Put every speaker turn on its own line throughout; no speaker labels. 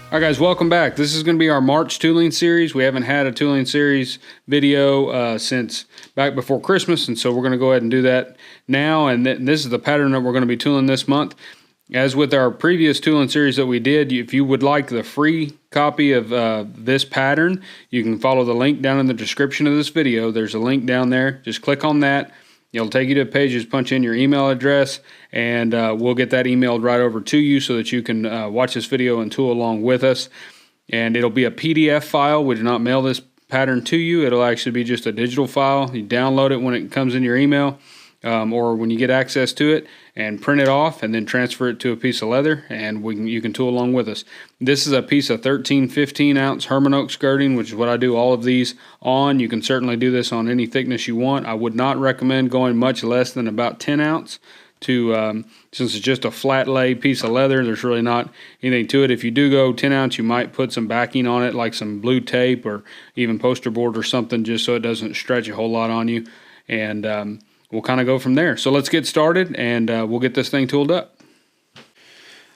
All right, guys, welcome back. This is going to be our March tooling series. We haven't had a tooling series video since back before Christmas, and so we're going to go ahead and do that now. And this is the pattern that we're going to be tooling this month. As with our previous tooling series that we did, if you would like the free copy of this pattern, you can follow the link down in the description of this video. There's a link down there. Just click on that. It'll take you to a page, just punch in your email address, and we'll get that emailed right over to you so that you can watch this video and tool along with us. And it'll be a PDF file. We do not mail this pattern to you. It'll actually be just a digital file. You download it when it comes in your email or when you get access to it, and print it off and then transfer it to a piece of leather, and you can tool along with us. This is a piece of 13-15 ounce Herman oak skirting, which is what I do all of these on. You can certainly do this on any thickness you want. I would not recommend going much less than about 10 ounce to since it's just a flat lay piece of leather. There's really not anything to it. If you do go 10 ounce, you might put some backing on it, like some blue tape or even poster board or something, just so it doesn't stretch a whole lot on you. And we'll kind of go from there. So let's get started, and we'll get this thing tooled up.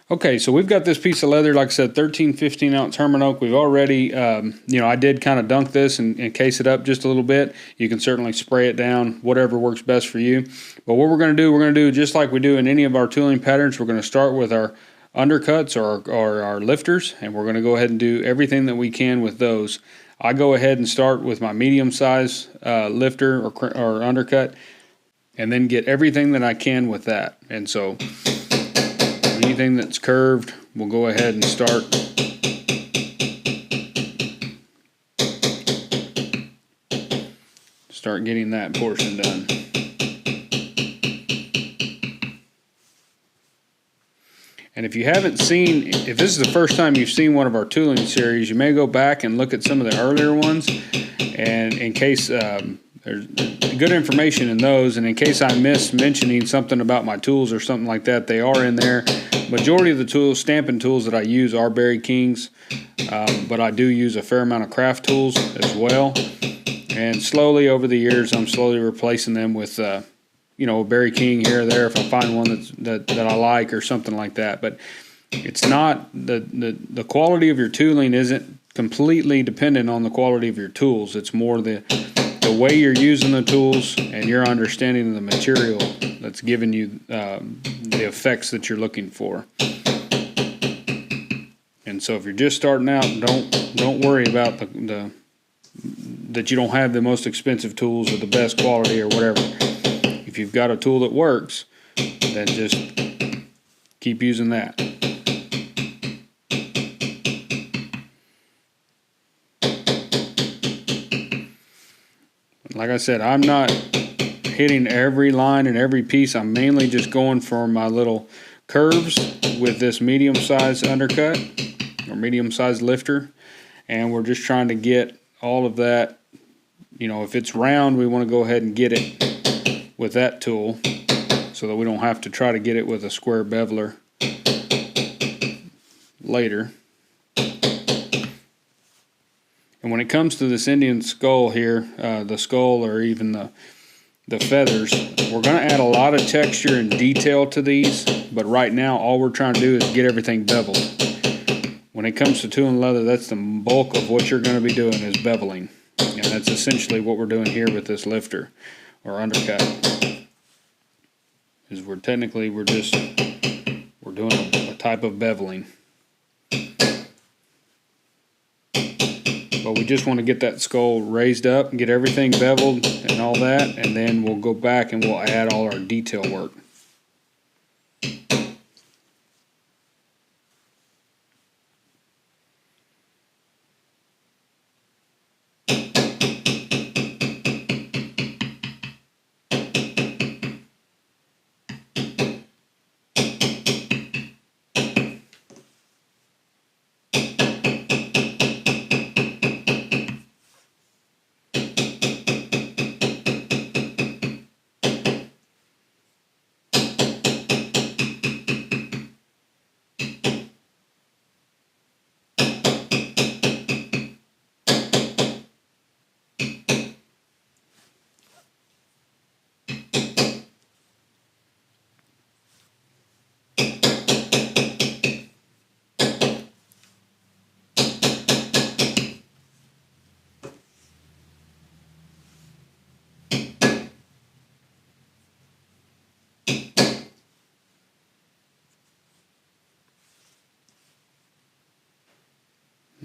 Okay, so we've got this piece of leather, like I said, 13-15 ounce Herman oak. We've already, I did kind of dunk this and case it up just a little bit. You can certainly spray it down, whatever works best for you. But what we're going to do just like we do in any of our tooling patterns. We're going to start with our undercuts or our lifters, and we're going to go ahead and do everything that we can with those. I go ahead and start with my medium size lifter or undercut, and then get everything that I can with that. And so anything that's curved, we'll go ahead and start getting that portion done. And if you haven't seen, if this is the first time you've seen one of our tooling series, you may go back and look at some of the earlier ones, and in case there's good information in those, and in case I miss mentioning something about my tools or something like that, they are in there. Majority of the tools, stamping tools that I use are Berry Kings, but I do use a fair amount of craft tools as well. And slowly over the years, I'm slowly replacing them with, a Berry King here or there if I find one that I like or something like that. But it's not the quality of your tooling isn't completely dependent on the quality of your tools. It's more the way you're using the tools and your understanding of the material that's giving you the effects that you're looking for. And so if you're just starting out, don't worry about that you don't have the most expensive tools or the best quality or whatever. If you've got a tool that works, then just keep using that. Like I said, I'm not hitting every line and every piece. I'm mainly just going for my little curves with this medium-sized undercut or medium-sized lifter. And we're just trying to get all of that. If it's round, we want to go ahead and get it with that tool so that we don't have to try to get it with a square beveler later. And when it comes to this Indian skull here, the skull or even the feathers, we're going to add a lot of texture and detail to these, but right now all we're trying to do is get everything beveled. When it comes to tooling leather, that's the bulk of what you're going to be doing is beveling. And that's essentially what we're doing here with this lifter or undercut. Is we're doing a type of beveling. But we just want to get that skull raised up and get everything beveled and all that, and then we'll go back and we'll add all our detail work.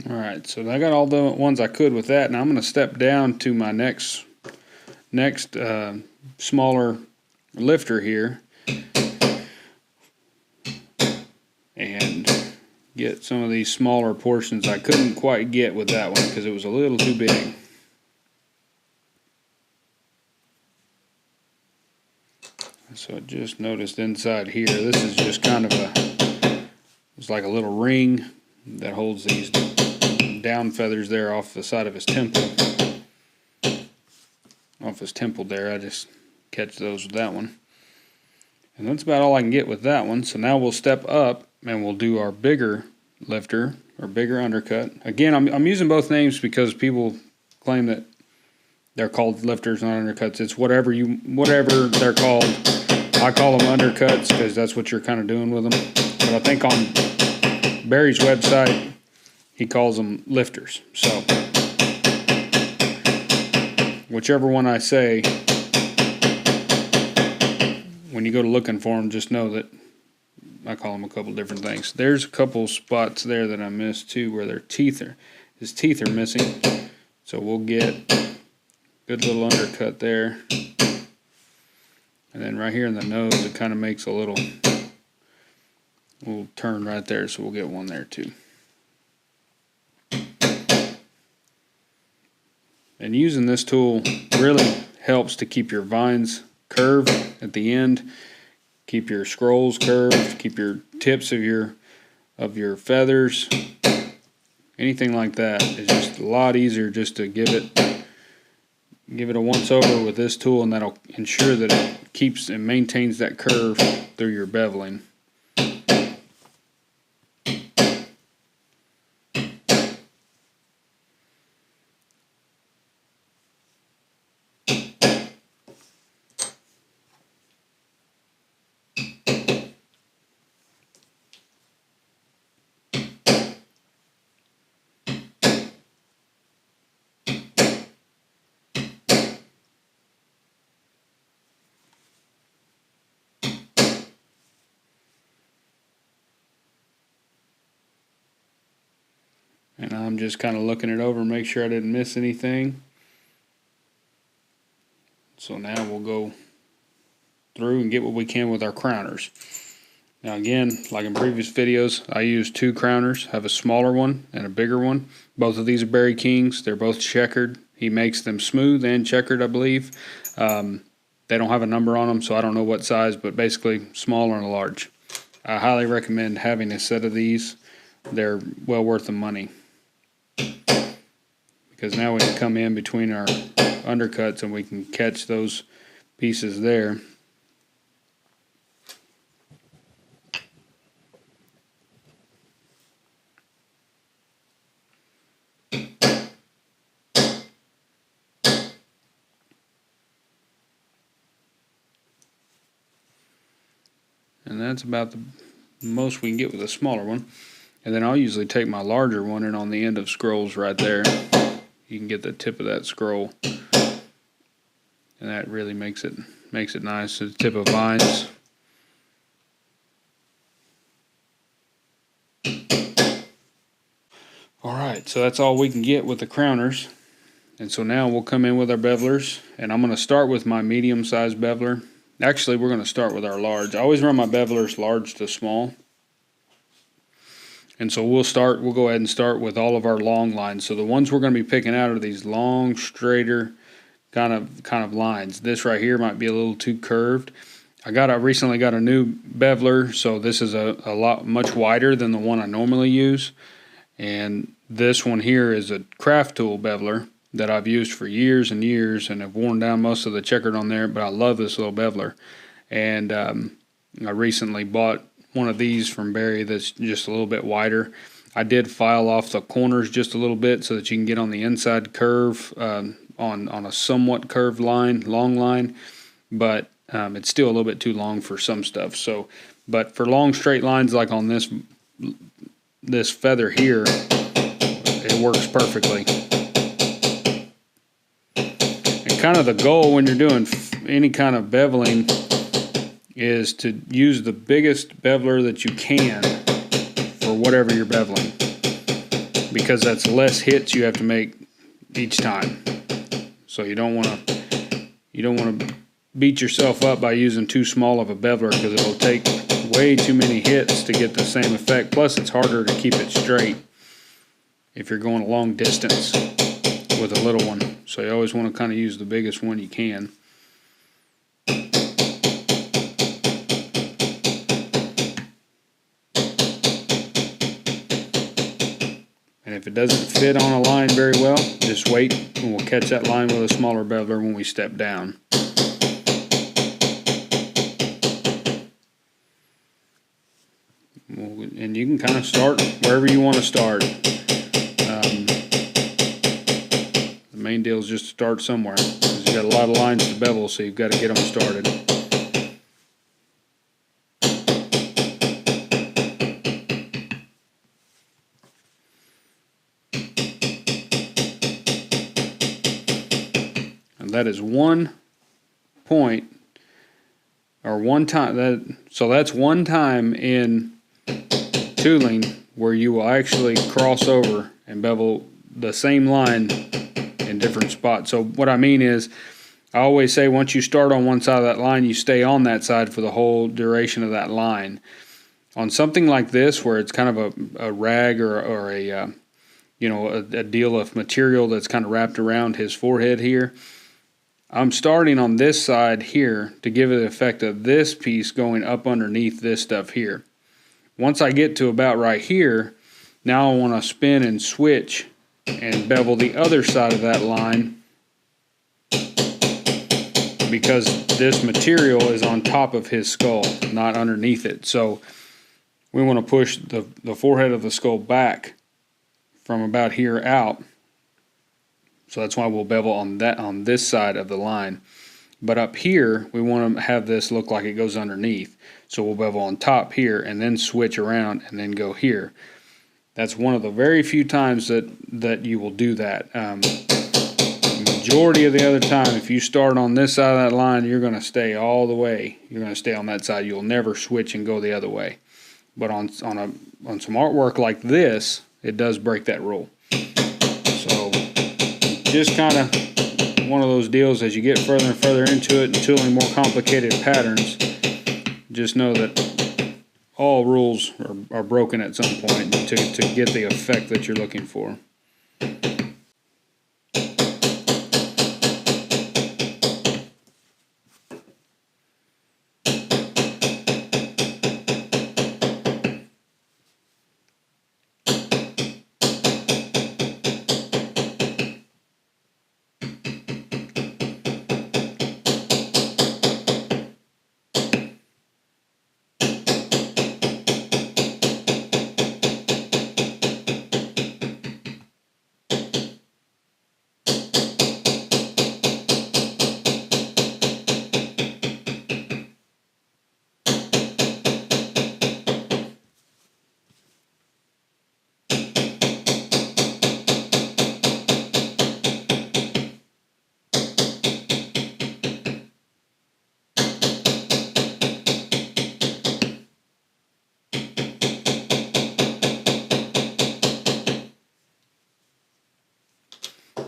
Alright, so I got all the ones I could with that. Now I'm going to step down to my next smaller lifter here and get some of these smaller portions I couldn't quite get with that one because it was a little too big. So I just noticed inside here, this is just kind of it's like a little ring that holds these down feathers there off the side of his temple. Off his temple there, I just catch those with that one. And that's about all I can get with that one. So now we'll step up and we'll do our bigger lifter, or bigger undercut. Again, I'm using both names because people claim that they're called lifters, not undercuts. It's whatever they're called. I call them undercuts because that's what you're kind of doing with them. But I think on Barry's website, he calls them lifters. So whichever one I say, when you go to looking for them, just know that I call them a couple different things. There's a couple spots there that I missed too, where his teeth are missing. So we'll get a good little undercut there. And then right here in the nose, it kind of makes a little turn right there, so we'll get one there too. And using this tool really helps to keep your vines curved at the end, keep your scrolls curved, keep your tips of your feathers, anything like that. It's just a lot easier just to give it a once over with this tool, and that'll ensure that it keeps and maintains that curve through your beveling. And I'm just kind of looking it over, make sure I didn't miss anything. So now we'll go through and get what we can with our crowners. Now again, like in previous videos, I use two crowners. I have a smaller one and a bigger one. Both of these are Barry Kings. They're both checkered. He makes them smooth and checkered, I believe. They don't have a number on them, so I don't know what size, but basically smaller and large. I highly recommend having a set of these. They're well worth the money. Because now we can come in between our undercuts and we can catch those pieces there. And that's about the most we can get with a smaller one. And then I'll usually take my larger one, and on the end of scrolls right there, you can get the tip of that scroll, and that really makes it nice. The tip of vines. Alright, so that's all we can get with the crowners. And so now we'll come in with our bevelers, and I'm going to start with my medium-sized beveler. Actually, we're going to start with our large. I always run my bevelers large to small. And so we'll go ahead and start with all of our long lines. So the ones we're going to be picking out are these long, straighter kind of lines. This right here might be a little too curved. I recently got a new beveler, so this is a lot much wider than the one I normally use. And this one here is a craft tool beveler that I've used for years and years, and have worn down most of the checkered on there, but I love this little beveler. And I recently bought one of these from Barry that's just a little bit wider. I did file off the corners just a little bit so that you can get on the inside curve on a somewhat curved line, long line, but it's still a little bit too long for some stuff. So, but for long straight lines like on this feather here, it works perfectly. And kind of the goal when you're doing any kind of beveling is to use the biggest beveler that you can for whatever you're beveling. because that's less hits you have to make each time. So you don't want to beat yourself up by using too small of a beveler, because it'll take way too many hits to get the same effect. Plus, it's harder to keep it straight if you're going a long distance with a little one. So you always want to kind of use the biggest one you can. And if it doesn't fit on a line very well, just wait and we'll catch that line with a smaller beveler when we step down. And you can kind of start wherever you want to start. The main deal is just to start somewhere, because you've got a lot of lines to bevel, so you've got to get them started. And that is one point, or one time. So that's one time in tooling where you will actually cross over and bevel the same line in different spots. So what I mean is, I always say once you start on one side of that line, you stay on that side for the whole duration of that line. On something like this, where it's kind of a rag or a deal of material that's kind of wrapped around his forehead here, I'm starting on this side here to give it the effect of this piece going up underneath this stuff here. Once I get to about right here, now I want to spin and switch and bevel the other side of that line, because this material is on top of his skull, not underneath it. So we want to push the forehead of the skull back from about here out. So that's why we'll bevel on this side of the line. But up here, we want to have this look like it goes underneath. So we'll bevel on top here and then switch around and then go here. That's one of the very few times that you will do that. Majority of the other time, if you start on this side of that line, you're going to stay all the way. You're going to stay on that side. You'll never switch and go the other way. But on some artwork like this, it does break that rule. So just kind of one of those deals, as you get further and further into it and tooling more complicated patterns, just know that all rules are broken at some point to get the effect that you're looking for.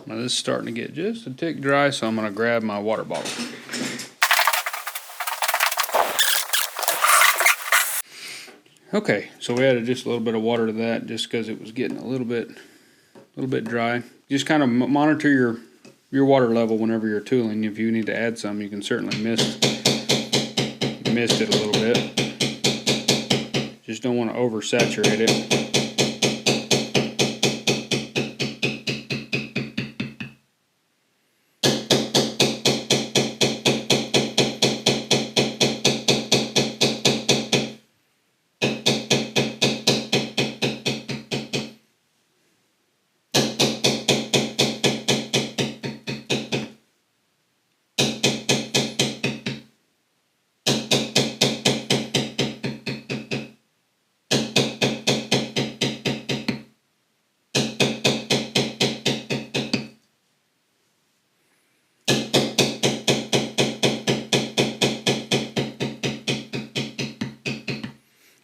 Now this is starting to get just a tick dry, so I'm going to grab my water bottle. Okay, so we added just a little bit of water to that just because it was getting a little bit dry. Just kind of monitor your water level whenever you're tooling. If you need to add some, you can certainly mist it a little bit. Just don't want to oversaturate it.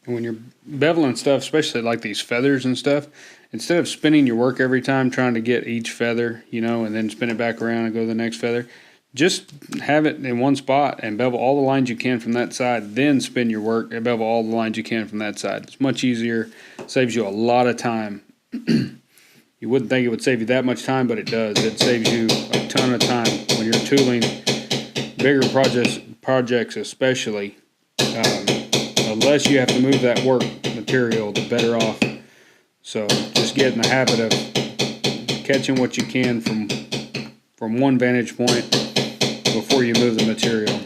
And when you're beveling stuff, especially like these feathers and stuff, instead of spinning your work every time trying to get each feather, you know, and then spin it back around and go to the next feather, just have it in one spot and bevel all the lines you can from that side, then spin your work and bevel all the lines you can from that side. It's much easier, saves you a lot of time. You wouldn't think it would save you that much time, but it does. It saves you a ton of time when you're tooling bigger projects especially. The less you have to move that work material, the better off. So just get in the habit of catching what you can from one vantage point before you move the material.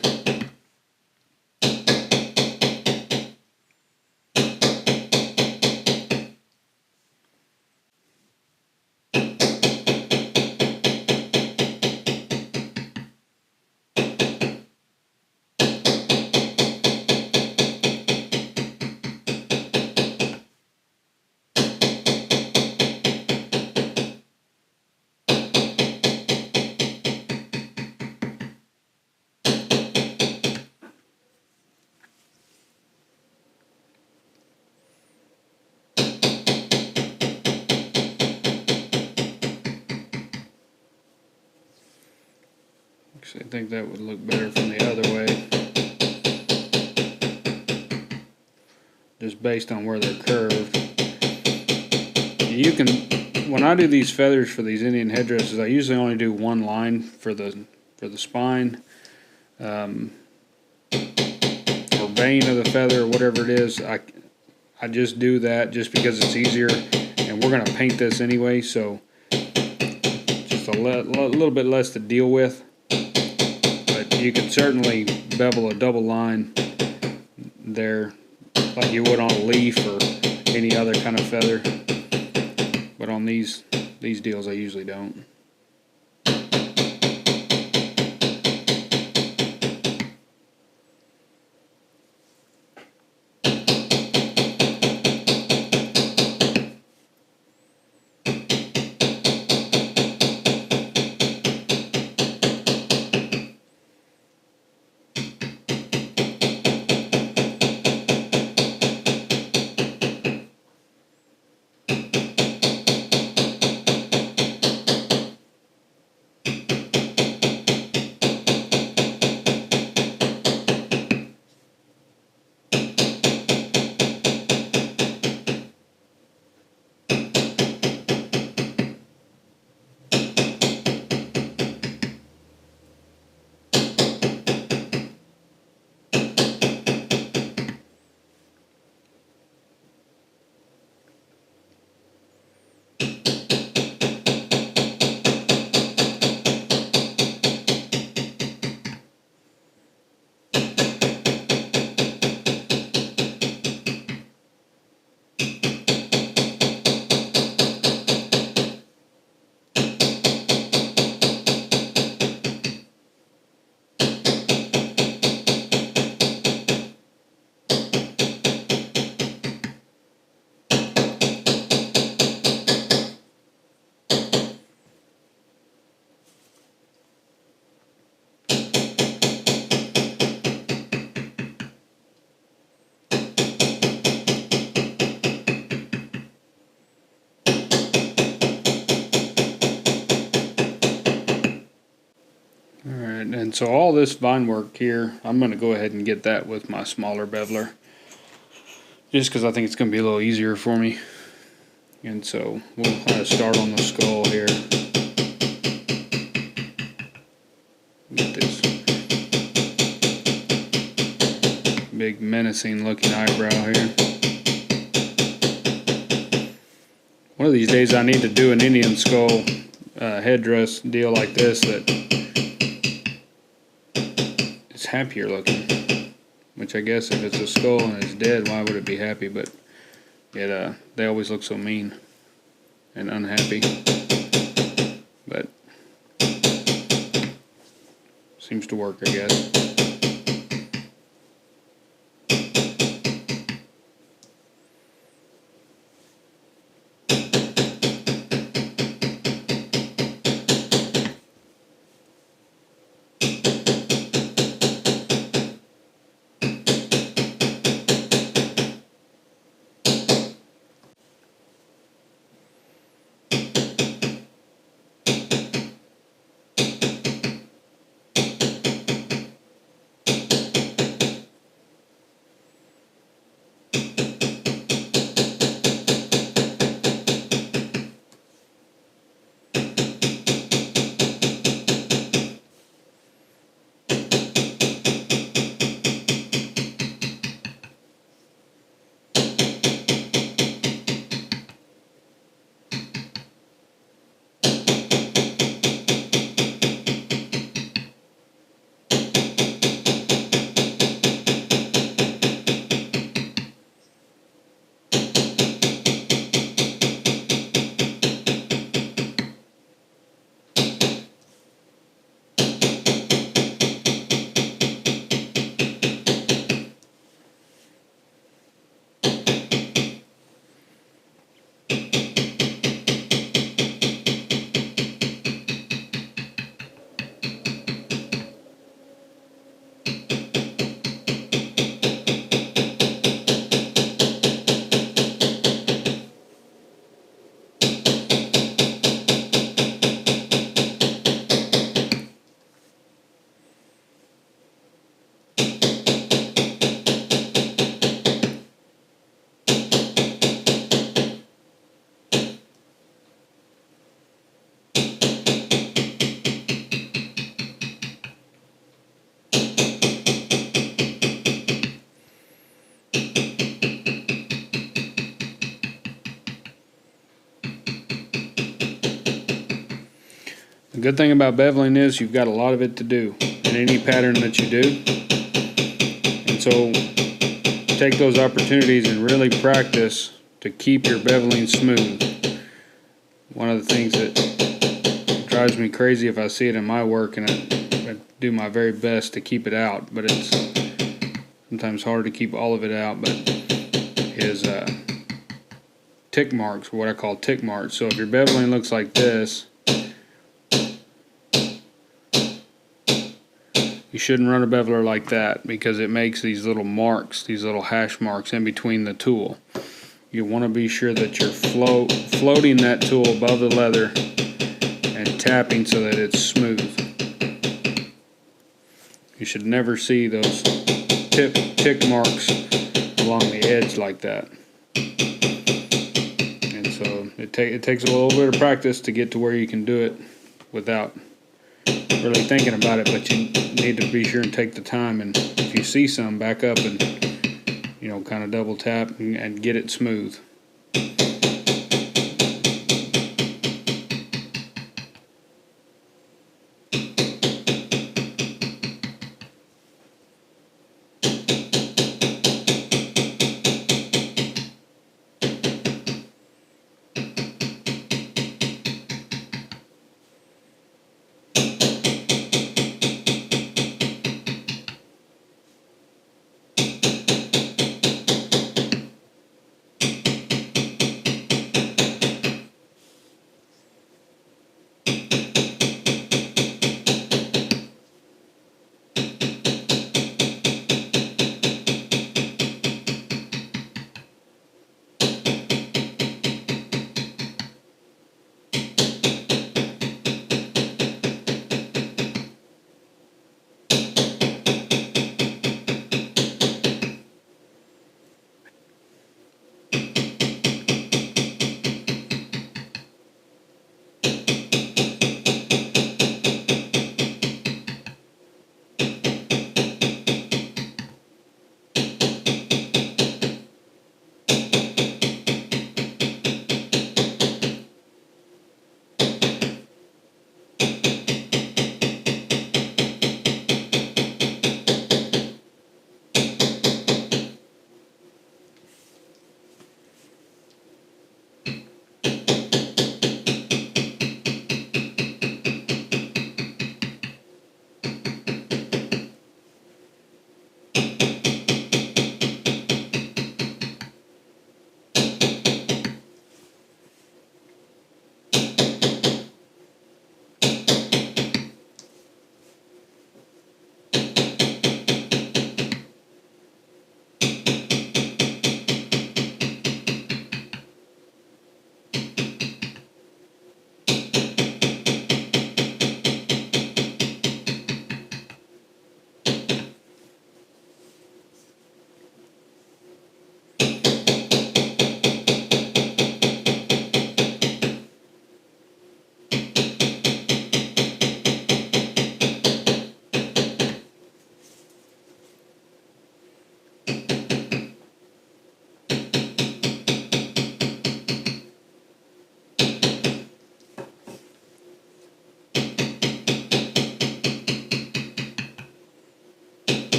I think that would look better from the other way, just based on where they're curved. You can, when I do these feathers for these Indian headdresses, I usually only do one line for the spine, or bane of the feather, or whatever it is. I just do that just because it's easier, and we're going to paint this anyway, so just a little bit less to deal with. You can certainly bevel a double line there like you would on a leaf or any other kind of feather, but on these deals I usually don't. And so all this vine work here, I'm going to go ahead and get that with my smaller beveler, just because I think it's going to be a little easier for me. And so we'll kind of start on the skull here. Get this big menacing looking eyebrow here. One of these days I need to do an Indian skull headdress deal like this that is happier looking. Which I guess if it's a skull and it's dead, why would it be happy? But they always look so mean and unhappy. But seems to work, I guess. The good thing about beveling is you've got a lot of it to do in any pattern that you do. And so take those opportunities and really practice to keep your beveling smooth. One of the things that drives me crazy if I see it in my work, and I do my very best to keep it out, but it's sometimes hard to keep all of it out, but is tick marks, or what I call tick marks. So if your beveling looks like this, you shouldn't run a beveler like that, because it makes these little marks, these little hash marks in between the tool. You want to be sure that you're floating that tool above the leather and tapping so that it's smooth. You should never see those tick marks along the edge like that. And so it takes a little bit of practice to get to where you can do it without really thinking about it, but you need to be sure and take the time, and if you see some, back up and, you know, kind of double tap and get it smooth.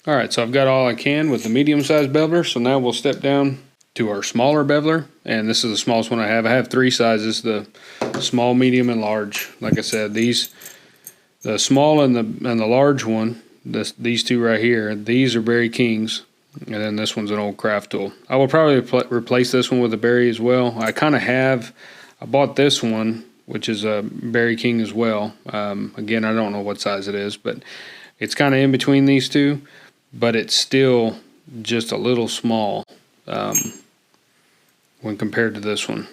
Alright, so I've got all I can with the medium-sized beveler, so now we'll step down to our smaller beveler, and this is the smallest one I have. I have 3 sizes, the small, medium, and large. Like I said, these, the small and the large one, these 2 right here, these are Berry Kings, and then this one's an old craft tool. I will probably replace this one with a Berry as well. I kind of have. I bought this one, which is a Berry King as well. Again, I don't know what size it is, but it's kind of in between these 2. But it's still just a little small when compared to this one.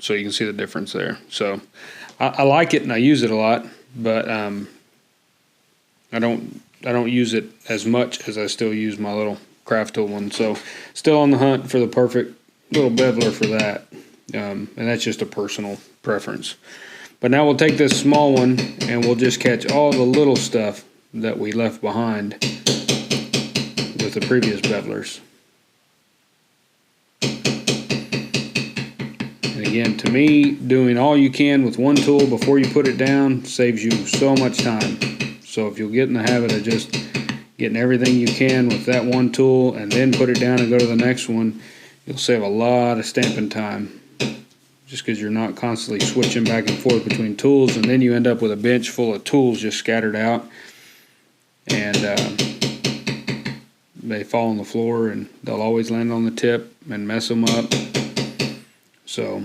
So you can see the difference there. So I like it and I use it a lot, but I don't use it as much as I still use my little craft tool one. So still on the hunt for the perfect little beveler for that. And that's just a personal preference. But now we'll take this small one and we'll just catch all the little stuff that we left behind with the previous bevelers. And again, to me, doing all you can with one tool before you put it down saves you so much time. So if you'll get in the habit of just getting everything you can with that one tool and then put it down and go to the next one, you'll save a lot of stamping time. Just because you're not constantly switching back and forth between tools, and then you end up with a bench full of tools just scattered out. And they fall on the floor and they'll always land on the tip and mess them up. So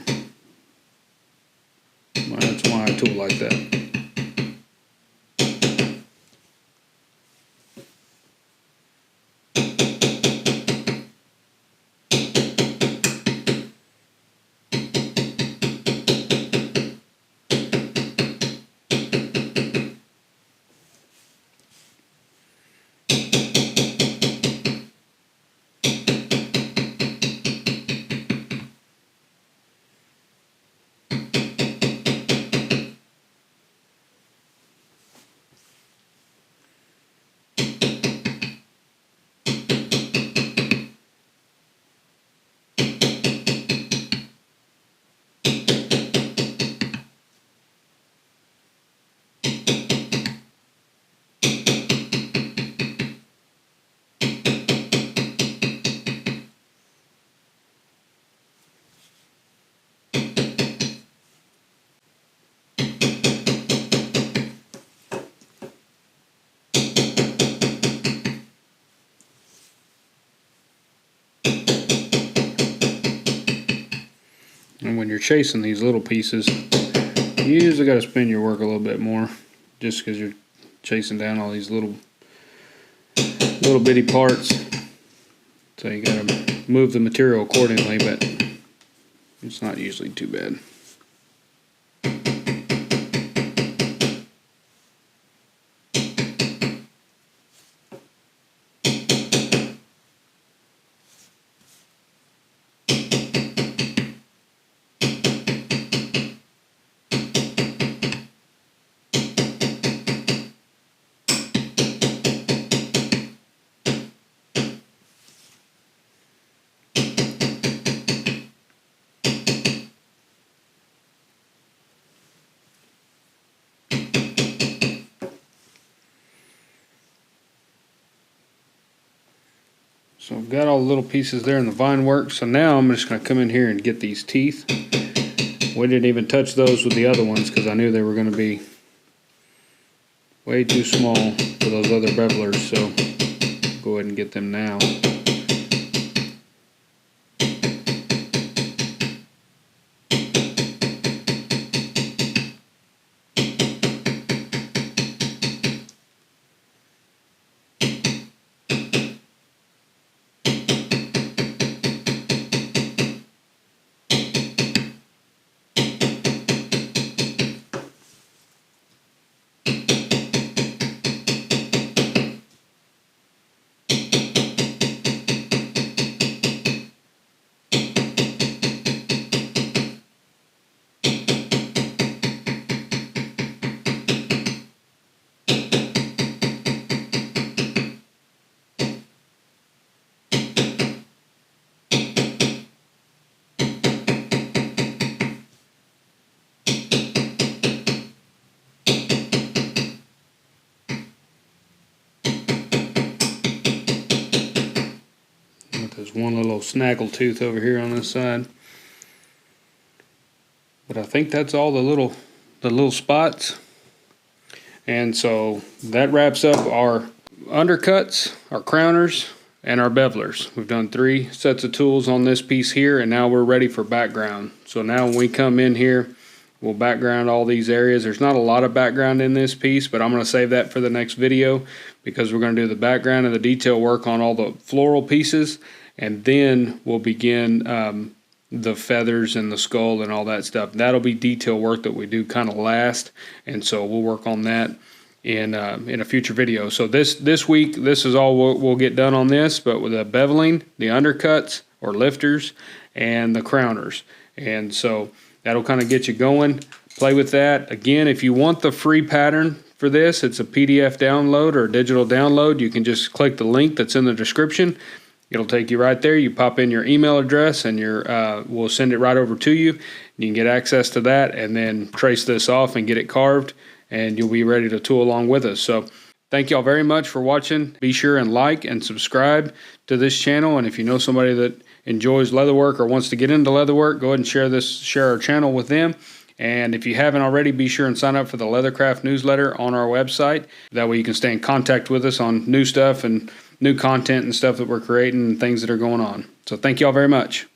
that's why I tool like that. And when you're chasing these little pieces, you usually got to spin your work a little bit more, just because you're chasing down all these little bitty parts. So you got to move the material accordingly, but it's not usually too bad. So I've got all the little pieces there in the vine work. So now I'm just going to come in here and get these teeth. We didn't even touch those with the other ones because I knew they were going to be way too small for those other bevelers. So go ahead and get them now. There's one little snaggle tooth over here on this side. But I think that's all the little spots. And so that wraps up our undercuts, our crowners, and our bevelers. We've done 3 sets of tools on this piece here, and now we're ready for background. So now when we come in here, we'll background all these areas. There's not a lot of background in this piece, but I'm going to save that for the next video, because we're going to do the background and the detail work on all the floral pieces, and then we'll begin the feathers and the skull and all that stuff. That'll be detail work that we do kind of last, and so we'll work on that in a future video. So this week, this is all we'll get done on this, but with the beveling, the undercuts or lifters, and the crowners. And so that'll kind of get you going. Play with that. Again, if you want the free pattern for this, it's a PDF download or a digital download. You can just click the link that's in the description. It'll take you right there. You pop in your email address, and we'll send it right over to you. You can get access to that and then trace this off and get it carved, and you'll be ready to tool along with us. So thank y'all very much for watching. Be sure and like and subscribe to this channel. And if you know somebody that enjoys leatherwork or wants to get into leatherwork, go ahead and share our channel with them. And if you haven't already, be sure and sign up for the LeatherCraft newsletter on our website. That way you can stay in contact with us on new stuff and new content and stuff that we're creating and things that are going on. So thank y'all very much.